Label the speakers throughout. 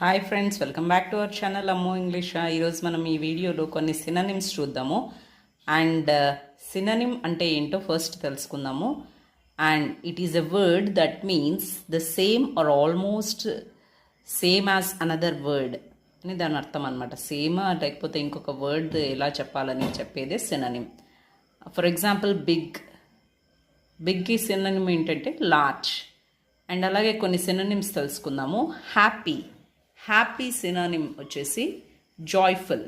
Speaker 1: Hi friends, welcome back to our channel అమ్మో English. ఈరోజు మనం ఈ వీడియోలో కొన్ని సినోనిమ్స్ చూద్దాము. అండ్ సినోనిమ్ అంటే ఏంటో ఫస్ట్ తెలుసుకుందాము. And it is a word that means the same or almost same as another word అని దాని అర్థం అనమాట. సేమ్ లేకపోతే ఇంకొక వర్డ్ ఎలా చెప్పాలని చెప్పేదే సినోనిమ్. ఫర్ ఎగ్జాంపుల్ బిగ్కి సినోనిమ్ ఏంటంటే లార్జ్. అండ్ అలాగే కొన్ని సినోనిమ్స్ తెలుసుకుందాము. హ్యాపీ సినోనిమ్ వచ్చేసి జాయ్ఫుల్.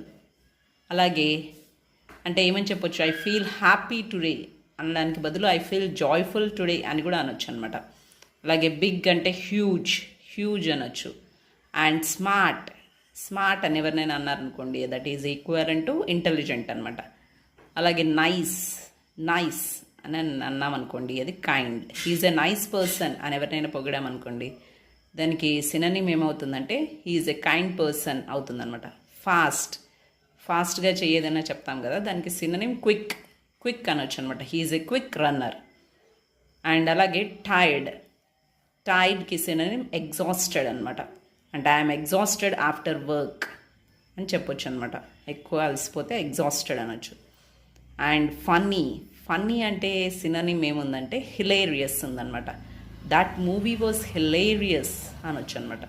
Speaker 1: అలాగే అంటే ఏమని చెప్పొచ్చు, ఐ ఫీల్ హ్యాపీ టుడే అనడానికి బదులు ఐ ఫీల్ జాయ్ఫుల్ టుడే అని కూడా అనొచ్చు అనమాట. అలాగే బిగ్ అంటే హ్యూజ్ అనొచ్చు. అండ్ స్మార్ట్ అని ఎవరినైనా అన్నారనుకోండి, that is equivalent to intelligent అనమాట. అలాగే నైస్ అని అన్నామనుకోండి, అది kind. He is a nice person అని ఎవరినైనా పొగిడామనుకోండి, దానికి సినోనిమ్ ఏమవుతుందంటే హీఈస్ ఎ కైండ్ పర్సన్ అవుతుందన్నమాట. ఫాస్ట్గా చేయదైనా చెప్తాం కదా, దానికి సినోనిమ్ క్విక్ అనొచ్చు అనమాట. He is a quick runner. And అలాగే టైర్డ్కి సినోనిమ్ ఎగ్జాస్టెడ్ అనమాట. అంటే ఐఎమ్ ఎగ్జాస్టెడ్ ఆఫ్టర్ వర్క్ అని చెప్పొచ్చు అనమాట. ఎక్కువ అలసిపోతే ఎగ్జాస్టెడ్ అనొచ్చు. అండ్ ఫన్నీ అంటే సినోనిమ్ ఏముందంటే హిలేరియస్ ఉందన్నమాట. దట్ మూవీ వాజ్ హిలేరియస్ అనొచ్చు అనమాట.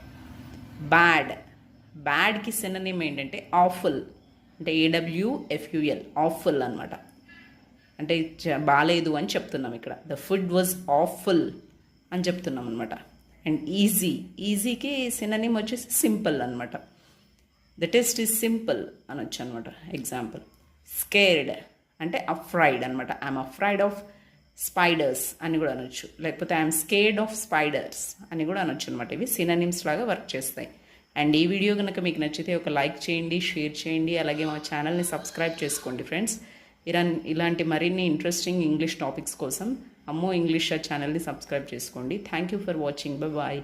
Speaker 1: బ్యాడ్కి సినోనిమ్ ఏంటంటే ఆఫుల్. అంటే AWFUL ఆఫుల్ అనమాట. అంటే బాగాలేదు అని చెప్తున్నాం ఇక్కడ. ద ఫుడ్ వాజ్ ఆఫుల్ అని చెప్తున్నాం అనమాట. అండ్ ఈజీకి సినోనిమ్ వచ్చేసి సింపుల్ అనమాట. ద టెస్ట్ ఈజ్ సింపుల్ అనొచ్చు అనమాట. ఎగ్జాంపుల్ స్కేర్డ్ అంటే అఫ్రైడ్ అనమాట. ఐఎమ్ అఫ్రైడ్ ఆఫ్ స్పైడర్స్ అని కూడా అనొచ్చు. లేకపోతే ఐఎమ్ స్కేర్డ్ ఆఫ్ స్పైడర్స్ అని కూడా అనొచ్చు అనమాట. ఇవి సినోనిమ్స్ లాగా వర్క్ చేస్తాయి. అండ్ ఈ వీడియో కనుక మీకు నచ్చితే ఒక లైక్ చేయండి, షేర్ చేయండి, అలాగే మా ఛానల్ని సబ్స్క్రైబ్ చేసుకోండి ఫ్రెండ్స్. ఇలాంటి మరిన్ని ఇంట్రెస్టింగ్ ఇంగ్లీష్ టాపిక్స్ కోసం అమ్మో ఇంగ్లీష్ ఛానల్ని సబ్స్క్రైబ్ చేసుకోండి. Thank you for watching. Bye.